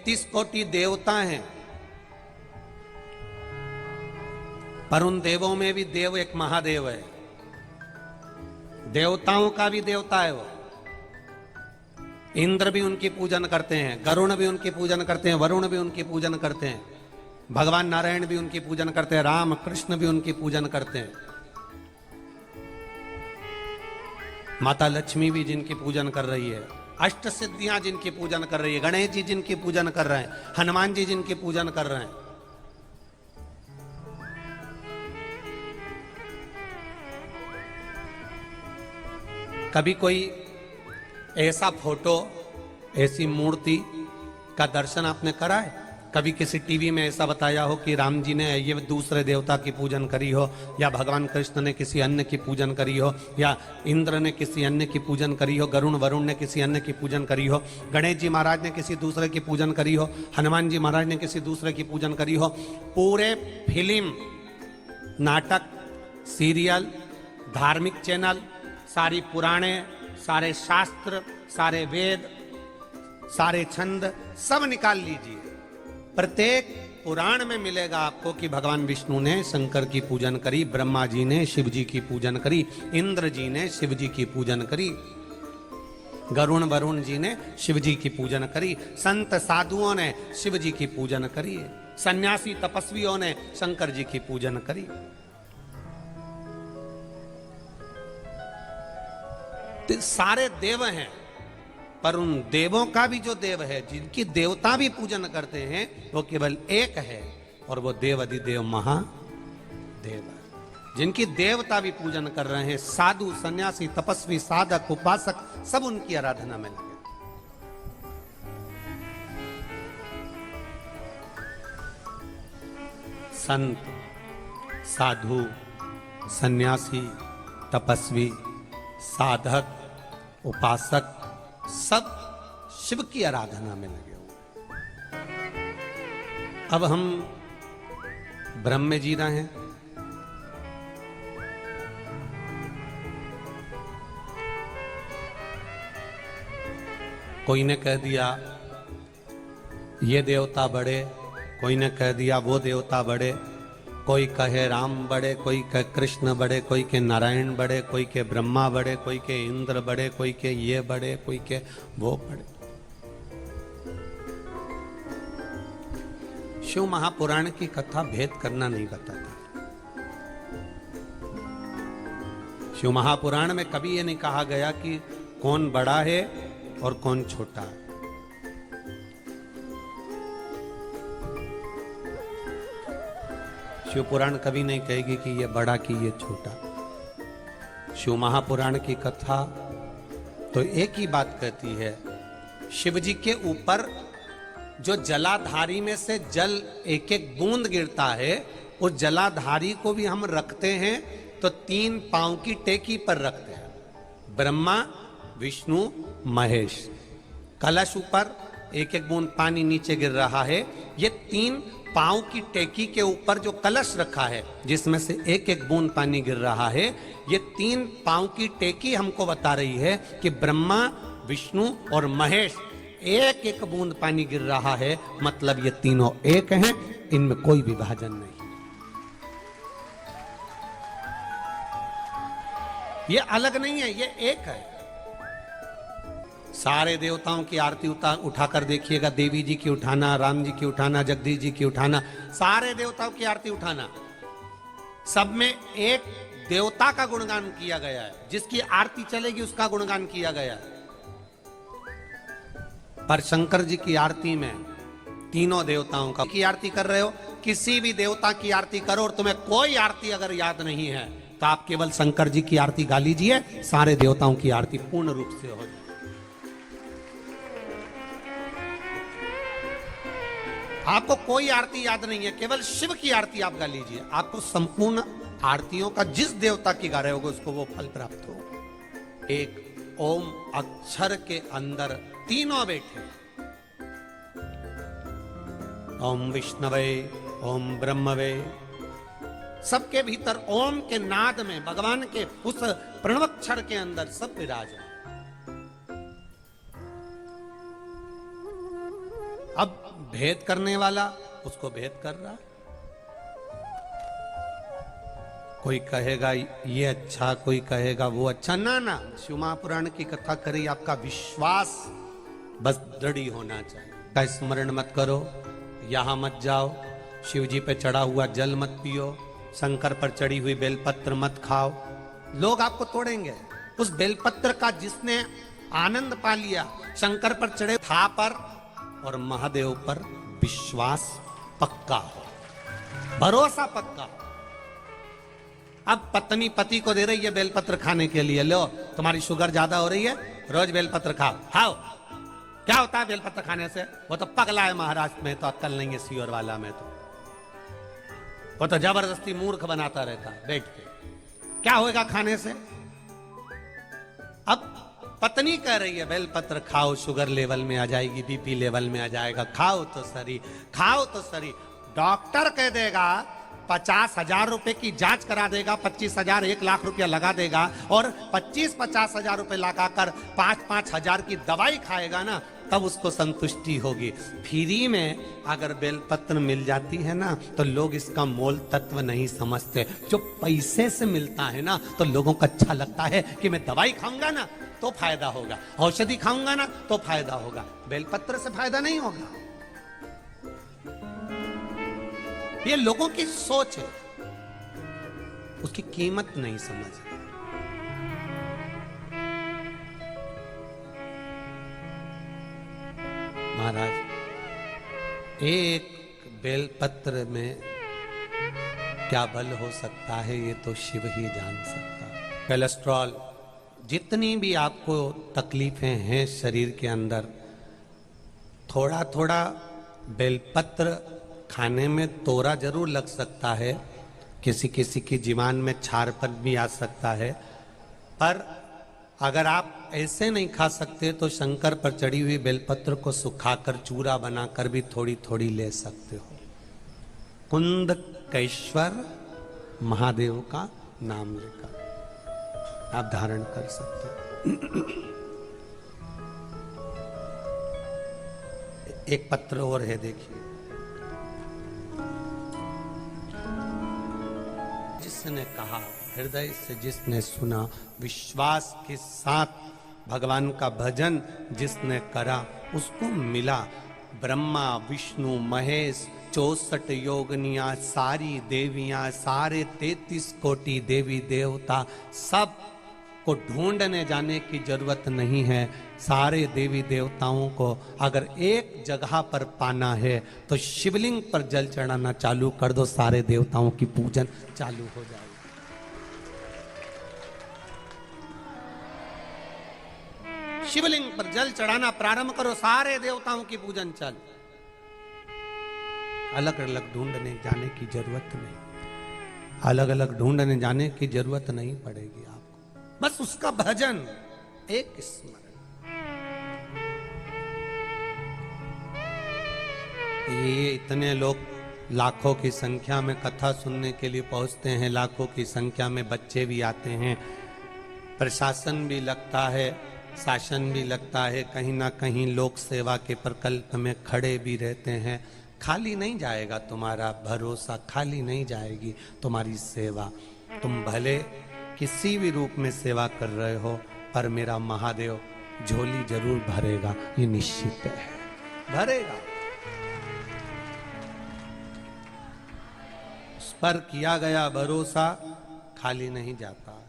33 कोटि देवता हैं, पर उन देवों में भी देव एक महादेव है। देवताओं का भी देवता है वो। इंद्र भी उनकी पूजन करते हैं, गरुण भी उनकी पूजन करते हैं, वरुण भी उनकी पूजन करते हैं, भगवान नारायण भी उनकी पूजन करते हैं, राम कृष्ण भी उनकी पूजन करते हैं, माता लक्ष्मी भी जिनकी पूजन कर रही है, अष्ट सिद्धियां जिनकी पूजन कर रही है, गणेश जी जिनकी पूजन कर रहे हैं, हनुमान जी जिनकी पूजन कर रहे हैं। कभी कोई ऐसा फोटो, ऐसी मूर्ति का दर्शन आपने करा है? कभी किसी टीवी में ऐसा बताया हो कि राम जी ने ये दूसरे देवता की पूजन करी हो, या भगवान कृष्ण ने किसी अन्य की पूजन करी हो, या इंद्र ने किसी अन्य की पूजन करी हो, गरुण वरुण ने किसी अन्य की पूजन करी हो, गणेश जी महाराज ने किसी दूसरे की पूजन करी हो, हनुमान जी महाराज ने किसी दूसरे की पूजन करी हो? पूरे फिल्म, नाटक, सीरियल, धार्मिक चैनल, सारी पुराणे, सारे शास्त्र, सारे वेद, सारे छंद सब निकाल लीजिए। प्रत्येक पुराण में मिलेगा आपको कि भगवान विष्णु ने शंकर की पूजन करी, ब्रह्मा जी ने शिव जी की पूजन करी, इंद्र जी ने शिव जी की पूजन करी, गरुण वरुण जी ने शिव जी की पूजन करी, संत साधुओं ने शिव जी की पूजन करी, सन्यासी तपस्वियों ने शंकर जी की पूजन करी। तो सारे देव हैं, पर उन देवों का भी जो देव है, जिनकी देवता भी पूजन करते हैं, वो केवल एक है, और वो देव अधिदेव महादेव है। जिनकी देवता भी पूजन कर रहे हैं, साधु, सन्यासी, तपस्वी, साधक, उपासक, सब उनकी आराधना में लगे। संत, साधु, सन्यासी, तपस्वी, साधक, उपासक, सब शिव की आराधना में लगे हुए। अब हम ब्रह्म में जी रहे हैं। कोई ने कह दिया ये देवता बड़े, कोई ने कह दिया वो देवता बड़े, कोई कहे राम बड़े, कोई कहे कृष्ण बड़े, कोई के नारायण बड़े, कोई के ब्रह्मा बड़े, कोई के इंद्र बड़े, कोई के ये बड़े, कोई के वो बड़े। शिव महापुराण की कथा भेद करना नहीं बताती। शिव महापुराण में कभी ये नहीं कहा गया कि कौन बड़ा है और कौन छोटा है। शिव पुराण कभी नहीं कहेगी कि ये बड़ा कि ये छोटा। शिव महापुराण की कथा तो एक ही बात कहती है, शिव जी के ऊपर जो जलाधारी में से जल एक एक बूंद गिरता है, उस जलाधारी को भी हम रखते हैं तो 3 पांव की टेकी पर रखते हैं। ब्रह्मा, विष्णु, महेश। कलश ऊपर एक एक बूंद पानी नीचे गिर रहा है। ये 3 पांव की टेकी के ऊपर जो कलश रखा है, जिसमें से एक एक बूंद पानी गिर रहा है, ये 3 पांव की टेकी हमको बता रही है कि ब्रह्मा, विष्णु और महेश एक एक बूंद पानी गिर रहा है। मतलब ये तीनों एक हैं, इनमें कोई विभाजन नहीं। ये अलग नहीं है, ये एक है। सारे देवताओं की आरती उठाकर देखिएगा, देवी जी की उठाना, राम जी की उठाना, जगदीश जी की उठाना, सारे देवताओं की आरती उठाना, सब में एक देवता का गुणगान किया गया है। जिसकी आरती चलेगी उसका गुणगान किया गया है। पर शंकर जी की आरती में तीनों देवताओं का की आरती कर रहे हो। किसी भी देवता की आरती करो और तुम्हें कोई आरती अगर याद नहीं है तो आप केवल शंकर जी की आरती गा लीजिए, सारे देवताओं की आरती पूर्ण रूप से हो जाए। आपको कोई आरती याद नहीं है, केवल शिव की आरती आप गा लीजिए, आपको संपूर्ण आरतियों का जिस देवता की गा रहे होगे उसको वो फल प्राप्त हो। एक ओम अक्षर के अंदर तीनों बैठे, ओम विष्णवे, ओम ब्रह्मवे, सबके भीतर ओम के नाद में भगवान के उस प्रणवाक्षर के अंदर सब विराज है। अब भेद करने वाला उसको भेद कर रहा। कोई कहेगा ये अच्छा, कोई कहेगा वो अच्छा। ना ना, शिव महापुराण की कथा करी, आपका विश्वास बस दृढ़ होना चाहिए। का स्मरण मत करो, यहां मत जाओ, शिव जी पे चढ़ा हुआ जल मत पियो, शंकर पर चढ़ी हुई बेलपत्र मत खाओ। लोग आपको तोड़ेंगे। उस बेलपत्र का जिसने आनंद पा लिया, शंकर पर चढ़े था पर और महादेव पर विश्वास पक्का हो, भरोसा पक्का हो। अब पत्नी पति को दे रही है बेलपत्र खाने के लिए, लो तुम्हारी शुगर ज्यादा हो रही है, रोज बेलपत्र खाओ। खाओ, क्या होता है बेलपत्र खाने से? वो तो पगला है महाराष्ट्र में, तो अक्कल नहीं है सीवर वाला में, तो वो तो जबरदस्ती मूर्ख बनाता रहता है बैठ के। क्या होएगा खाने से? अब पत्नी कह रही है बेलपत्र खाओ, शुगर लेवल में आ जाएगी, बीपी लेवल में आ जाएगा, खाओ तो सही, खाओ तो सही। डॉक्टर कह देगा 50,000 रुपए की जांच करा देगा, 25,000 1 लाख रुपया लगा देगा, और 25-50 हजार रुपए लगाकर 5-5 हजार की दवाई खाएगा ना, तब उसको संतुष्टि होगी। फ्री में अगर बेलपत्र मिल जाती है ना, तो लोग इसका मोल तत्व नहीं समझते। जो पैसे से मिलता है ना, तो लोगों को अच्छा लगता है कि मैं दवाई खाऊंगा ना तो फायदा होगा, औषधि खाऊंगा ना तो फायदा होगा, बेलपत्र से फायदा नहीं होगा। ये लोगों की सोच है, उसकी कीमत नहीं समझ। महाराज, एक बेलपत्र में क्या बल हो सकता है, ये तो शिव ही जान सकता है। कोलेस्ट्रॉल, जितनी भी आपको तकलीफें हैं शरीर के अंदर, थोड़ा थोड़ा बेलपत्र खाने में तोरा जरूर लग सकता है, किसी किसी की जीवान में छारपन भी आ सकता है, पर अगर आप ऐसे नहीं खा सकते तो शंकर पर चढ़ी हुई बेलपत्र को सुखाकर चूरा बनाकर भी थोड़ी थोड़ी ले सकते हो। कुंदकेश्वर महादेव का नाम लेकर आप धारण कर सकते हो। एक पत्र और है, देखिए। जिसने कहा, हृदय से जिसने सुना, विश्वास के साथ भगवान का भजन जिसने करा, उसको मिला ब्रह्मा विष्णु महेश 64 योगनियां, सारी देवियां, सारे 33 कोटि देवी देवता, सब को ढूंढने जाने की जरूरत नहीं है। सारे देवी देवताओं को अगर एक जगह पर पाना है तो शिवलिंग पर जल चढ़ाना चालू कर दो, सारे देवताओं की पूजन चालू हो जाएगी। शिवलिंग पर जल चढ़ाना प्रारंभ करो, सारे देवताओं की पूजन चालू। अलग अलग ढूंढने जाने की जरूरत नहीं, अलग अलग ढूंढने जाने की जरूरत नहीं पड़ेगी आपको, बस उसका भजन, एक स्मरण। ये इतने लोग लाखों की संख्या में कथा सुनने के लिए पहुंचते हैं, लाखों की संख्या में बच्चे भी आते हैं, प्रशासन भी लगता है, शासन भी लगता है, कहीं ना कहीं लोक सेवा के प्रकल्प में खड़े भी रहते हैं। खाली नहीं जाएगा तुम्हारा भरोसा, खाली नहीं जाएगी तुम्हारी सेवा। तुम भले किसी भी रूप में सेवा कर रहे हो, पर मेरा महादेव झोली जरूर भरेगा, ये निश्चित है, भरेगा। उस पर किया गया भरोसा खाली नहीं जाता।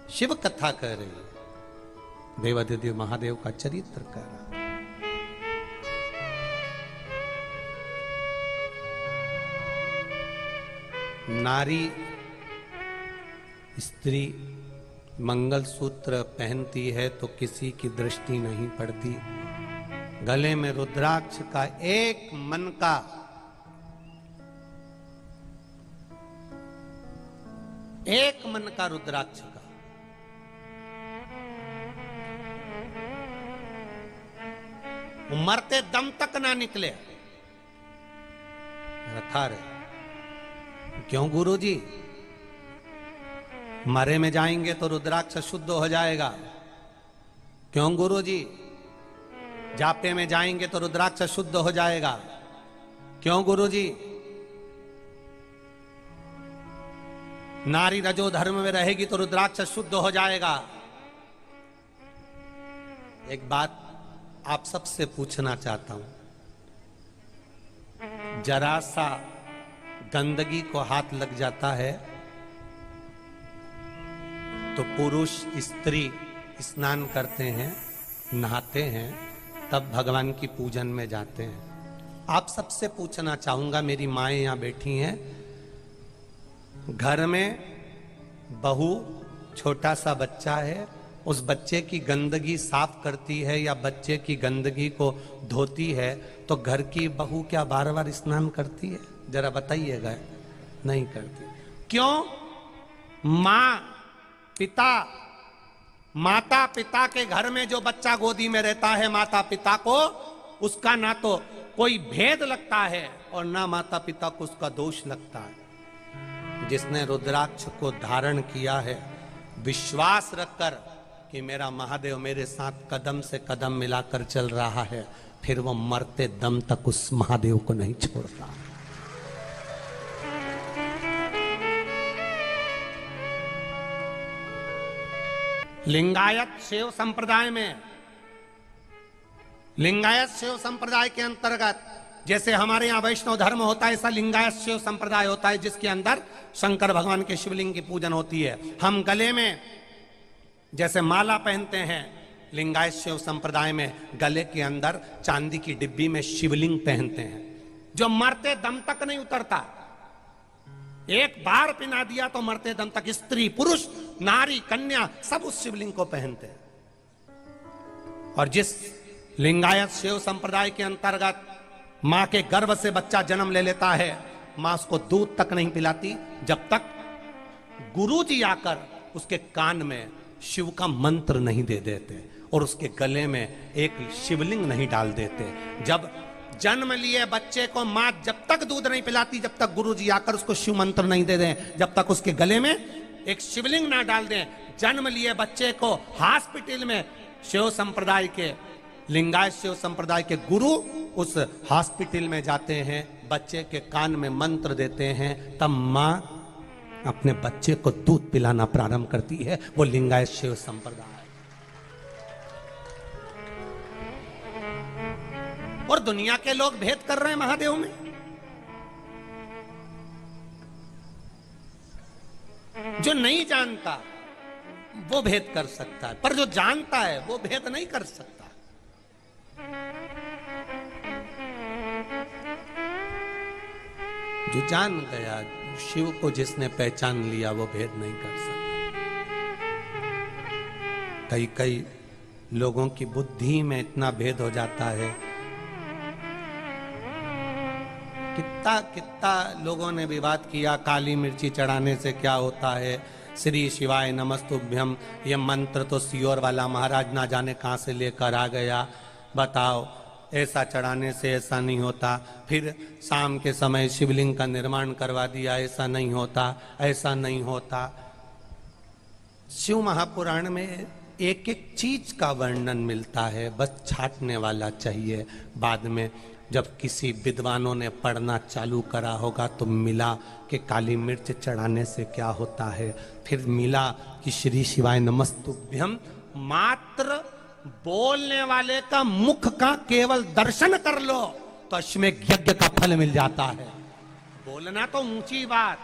शिव कथा कह रही है, देवादिदेव महादेव का चरित्र कह रहा। नारी स्त्री मंगलसूत्र पहनती है तो किसी की दृष्टि नहीं पड़ती। गले में रुद्राक्ष का एक मन का रुद्राक्ष का मरते दम तक ना निकले, रखा रहे। क्यों गुरुजी? मरे में जाएंगे तो रुद्राक्ष शुद्ध हो जाएगा। क्यों गुरुजी? जापे में जाएंगे तो रुद्राक्ष शुद्ध हो जाएगा। क्यों गुरुजी? नारी रजो धर्म में रहेगी तो रुद्राक्ष शुद्ध हो जाएगा। एक बात आप सबसे पूछना चाहता हूं, जरा सा गंदगी को हाथ लग जाता है तो पुरुष स्त्री स्नान करते हैं, नहाते हैं, तब भगवान की पूजन में जाते हैं। आप सबसे पूछना चाहूंगा, मेरी माएं यहां बैठी हैं, घर में बहू छोटा सा बच्चा है, उस बच्चे की गंदगी साफ करती है या बच्चे की गंदगी को धोती है, तो घर की बहू क्या बार बार स्नान करती है? जरा बताइएगा। नहीं करती। क्यों? मां पिता, माता पिता के घर में जो बच्चा गोदी में रहता है, माता पिता को उसका ना तो कोई भेद लगता है और ना माता पिता को उसका दोष लगता है। जिसने रुद्राक्ष को धारण किया है, विश्वास रखकर कि मेरा महादेव मेरे साथ कदम से कदम मिलाकर चल रहा है, फिर वो मरते दम तक उस महादेव को नहीं छोड़ता। लिंगायत शैव संप्रदाय में, लिंगायत शैव संप्रदाय के अंतर्गत जैसे हमारे यहां वैष्णव धर्म होता है, ऐसा लिंगायत शैव संप्रदाय होता है जिसके अंदर शंकर भगवान के शिवलिंग की पूजन होती है। हम गले में जैसे माला पहनते हैं, लिंगायत शैव संप्रदाय में गले के अंदर चांदी की डिब्बी में शिवलिंग पहनते हैं, जो मरते दम तक नहीं उतरता। एक बार पिना दिया तो मरते दम तक स्त्री पुरुष नारी कन्या सब उस शिवलिंग को पहनते हैं। और जिस लिंगायत शैव संप्रदाय के अंतर्गत मां के गर्भ से बच्चा जन्म ले लेता है, मां उसको दूध तक नहीं पिलाती जब तक गुरुजी आकर उसके कान में शिव का मंत्र नहीं दे देते और उसके गले में एक शिवलिंग नहीं डाल देते। जब जन्म लिए बच्चे को मां जब तक दूध नहीं पिलाती, जब तक गुरुजी आकर उसको शिव मंत्र नहीं दे दें, जब तक उसके गले में एक शिवलिंग ना डाल दें। जन्म लिए बच्चे को हॉस्पिटल में शिव संप्रदाय के, लिंगायत शिव संप्रदाय के गुरु उस हॉस्पिटल में जाते हैं, बच्चे के कान में मंत्र देते हैं, तब मां अपने बच्चे को दूध पिलाना प्रारंभ करती है। वो लिंगायत शिव संप्रदाय। और दुनिया के लोग भेद कर रहे हैं महादेव में। जो नहीं जानता वो भेद कर सकता है, पर जो जानता है वो भेद नहीं कर सकता। जो जान गया, शिव को जिसने पहचान लिया, वो भेद नहीं कर सकता। कई कई लोगों की बुद्धि में इतना भेद हो जाता है। कितना कितना लोगों ने विवाद किया, काली मिर्ची चढ़ाने से क्या होता है, श्री शिवाय नमस्तुभ्यम, ये मंत्र तो सियोर वाला महाराज ना जाने कहां से लेकर आ गया। बताओ, ऐसा चढ़ाने से ऐसा नहीं होता। फिर शाम के समय शिवलिंग का निर्माण करवा दिया, ऐसा नहीं होता, ऐसा नहीं होता। शिव महापुराण में एक एक चीज का वर्णन मिलता है, बस छाटने वाला चाहिए। बाद में जब किसी विद्वानों ने पढ़ना चालू करा होगा तो मिला कि काली मिर्च चढ़ाने से क्या होता है। फिर मिला कि श्री शिवाय नमस्तुभ्यम मात्र बोलने वाले का मुख का केवल दर्शन कर लो तो अश्वमेध यज्ञ का फल मिल जाता है। बोलना तो ऊंची बात,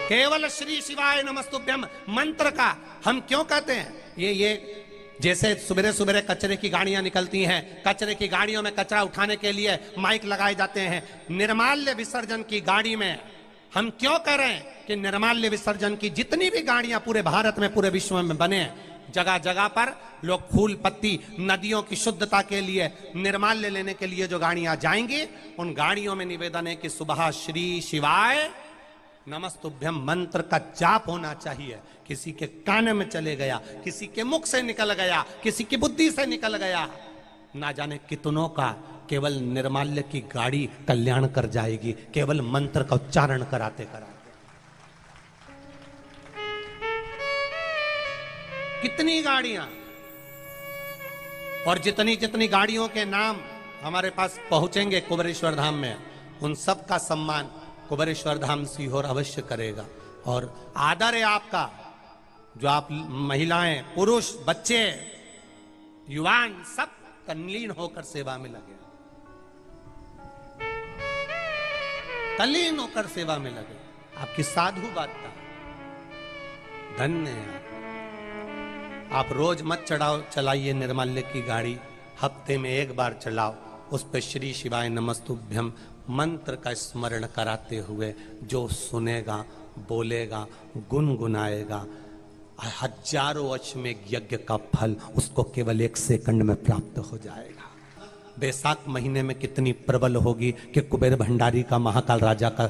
केवल श्री शिवाय नमस्तुभ्यम मंत्र का हम क्यों कहते हैं? ये जैसे सुबह सुबह कचरे की गाड़ियां निकलती हैं, कचरे की गाड़ियों में कचरा उठाने के लिए माइक लगाए जाते हैं। निर्माल्य विसर्जन की गाड़ी में हम क्यों कह रहे हैं कि निर्माल्य विसर्जन की जितनी भी गाड़ियां पूरे भारत में, पूरे विश्व में बने, जगह जगह पर लोग फूल पत्ती, नदियों की शुद्धता के लिए, निर्माल्य लेने के लिए जो गाड़ियां जाएंगी, उन गाड़ियों में निवेदन है कि सुबह श्री शिवाय नमस्तुभ्यम मंत्र का जाप होना चाहिए। किसी के कान में चले गया, किसी के मुख से निकल गया, किसी की बुद्धि से निकल गया, ना जाने कितनों का केवल निर्माल्य की गाड़ी कल्याण कर जाएगी, केवल मंत्र का उच्चारण कराते कराते। कितनी गाड़ियां, और जितनी जितनी गाड़ियों के नाम हमारे पास पहुंचेंगे कुबेरेश्वर धाम में, उन सब का सम्मान कुबेरेश्वर धाम सीहोर अवश्य करेगा। और आदर है आपका, जो आप महिलाएं, पुरुष, बच्चे, युवान सब तल्लीन होकर सेवा में लगे, तल्लीन होकर सेवा में लगे। आपकी साधु बात का धन्य है। आप रोज मत चलाइए निर्माल्य की गाड़ी, हफ्ते में एक बार चलाओ, उस पर श्री शिवाय नमस्तुभ्यम मंत्र का स्मरण कराते हुए जो सुनेगा, बोलेगा, गुनगुनाएगा, हजारों अश्वमेघ यज्ञ का फल उसको केवल 1 सेकंड में प्राप्त हो जाएगा। बैसाख महीने में कितनी प्रबल होगी कि कुबेर भंडारी का, महाकाल राजा का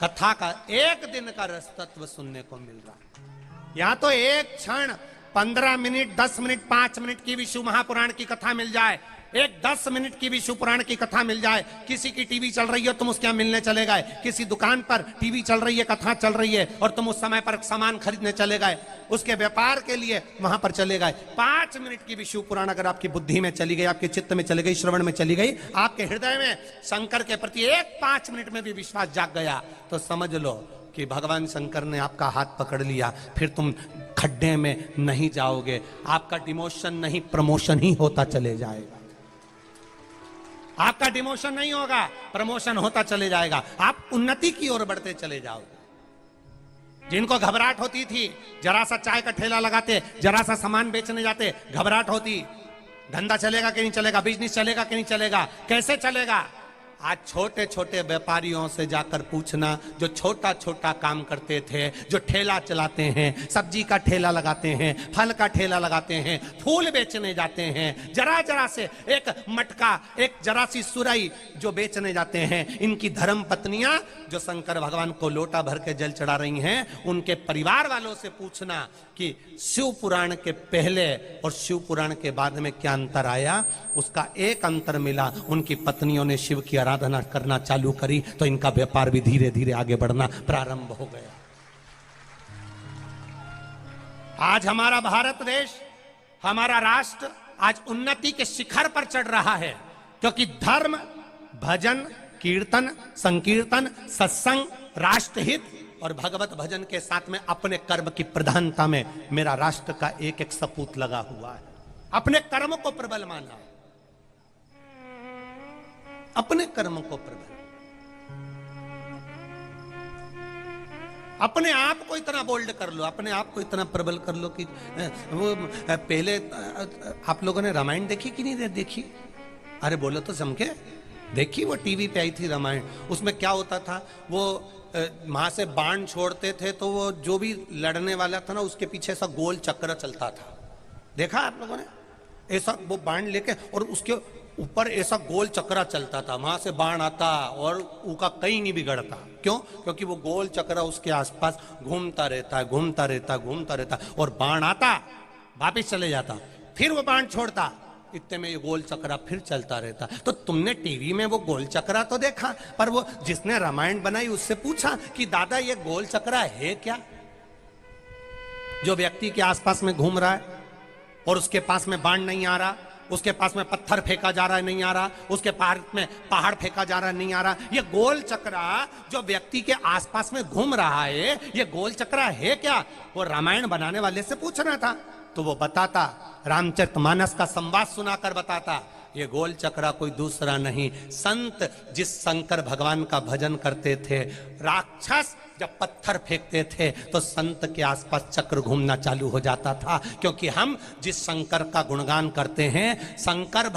कथा का 1 दिन का रस तत्व सुनने को मिल रहा है। यहां तो एक क्षण 15 मिनट, 10 मिनट, 5 मिनट की विष्णु महापुराण की कथा मिल जाए, एक 10 मिनट की विष्णु पुराण की कथा मिल जाए, किसी की टीवी चल रही है तुम उसके यहाँ मिलने चले गए, किसी दुकान पर टीवी चल रही है, कथा चल रही है और तुम उस समय पर सामान खरीदने चले गए, उसके व्यापार के लिए वहां पर चले गए। 5 मिनट की विष्णु पुराण अगर आपकी बुद्धि में चली गई, आपके चित्त में चली गई, श्रवण में चली गई, आपके हृदय में शंकर के प्रति एक 5 मिनट में भी विश्वास जाग गया, तो समझ लो कि भगवान शंकर ने आपका हाथ पकड़ लिया। फिर तुम खड्डे में नहीं जाओगे, आपका डिमोशन नहीं प्रमोशन ही होता चले जाएगा। आपका डिमोशन नहीं होगा, प्रमोशन होता चले जाएगा, आप उन्नति की ओर बढ़ते चले जाओगे। जिनको घबराहट होती थी, जरा सा चाय का ठेला लगाते, जरा सा सामान बेचने जाते, घबराहट होती, धंधा चलेगा कि नहीं चलेगा, बिजनेस चलेगा कि नहीं चलेगा, कैसे चलेगा। आज छोटे छोटे व्यापारियों से जाकर पूछना, जो छोटा छोटा काम करते थे, जो ठेला चलाते हैं, सब्जी का ठेला लगाते हैं, फल का ठेला लगाते हैं, फूल बेचने जाते हैं, जरा जरा से एक मटका, एक जरा सी सुराई जो बेचने जाते हैं, इनकी धर्म पत्नियां जो शंकर भगवान को लोटा भर के जल चढ़ा रही हैं, उनके परिवार वालों से पूछना कि शिव पुराण के पहले और शिव पुराण के बाद में क्या अंतर आया। उसका एक अंतर मिला, उनकी पत्नियों ने शिव की आराधना करना चालू करी, तो इनका व्यापार भी धीरे धीरे आगे बढ़ना प्रारंभ हो गया। आज हमारा भारत देश, हमारा राष्ट्र आज उन्नति के शिखर पर चढ़ रहा है, क्योंकि धर्म, भजन, कीर्तन, संकीर्तन, सत्संग, राष्ट्रहित और भगवत भजन के साथ में अपने कर्म की प्रधानता में मेरा राष्ट्र का एक एक सपूत लगा हुआ है। अपने कर्म को प्रबल माना, अपने कर्म को प्रबल, अपने आप को इतना बोल्ड कर लो, अपने आप को इतना प्रबल कर लो कि वो पहले आप लोगों ने रामायण देखी कि नहीं देखी? अरे बोलो तो चमके, देखी? वो टीवी पे आई थी रामायण, उसमें क्या होता था, वो वहां से बाण छोड़ते थे तो वो जो भी लड़ने वाला था ना, उसके पीछे ऐसा गोल चक्र चलता था। देखा आप लोगों ने? ऐसा वो बाण लेके और उसके ऊपर ऐसा गोल चक्रा चलता था, वहां से बाण आता और उसका कहीं नहीं बिगड़ता। क्यों? क्योंकि वो गोल चक्रा उसके आसपास घूमता रहता है, घूमता रहता, घूमता रहता, और बाण आता वापिस चले जाता, फिर वो बाण छोड़ता, इतने में ये गोल चक्रा फिर चलता रहता। तो तुमने टीवी में वो गोल चक्रा तो देखा, पर वो जिसने रामायण बनाई उससे पूछा कि दादा ये गोल चक्रा है क्या? जो व्यक्ति के आसपास में घूम रहा है और उसके पास में बाण नहीं आ रहा, उसके पास में पत्थर फेंका जा रहा है नहीं आ रहा, उसके पास में पहाड़ फेंका जा रहा है नहीं आ रहा, ये गोल चक्रा जो व्यक्ति के आसपास में घूम रहा है, ये गोल चक्रा है क्या? वो रामायण बनाने वाले से पूछना था, तो वो बताता, रामचरितमानस का संवाद सुनाकर बताता, ये गोल चक्रा कोई दूसरा नहीं, संत जिस शंकर भगवान का भजन करते थे, राक्षस जब पत्थर फेंकते थे तो संत के आसपास चक्र घूमना चालू हो जाता था, क्योंकि हम जिस शंकर का गुणगान करते हैं, शंकर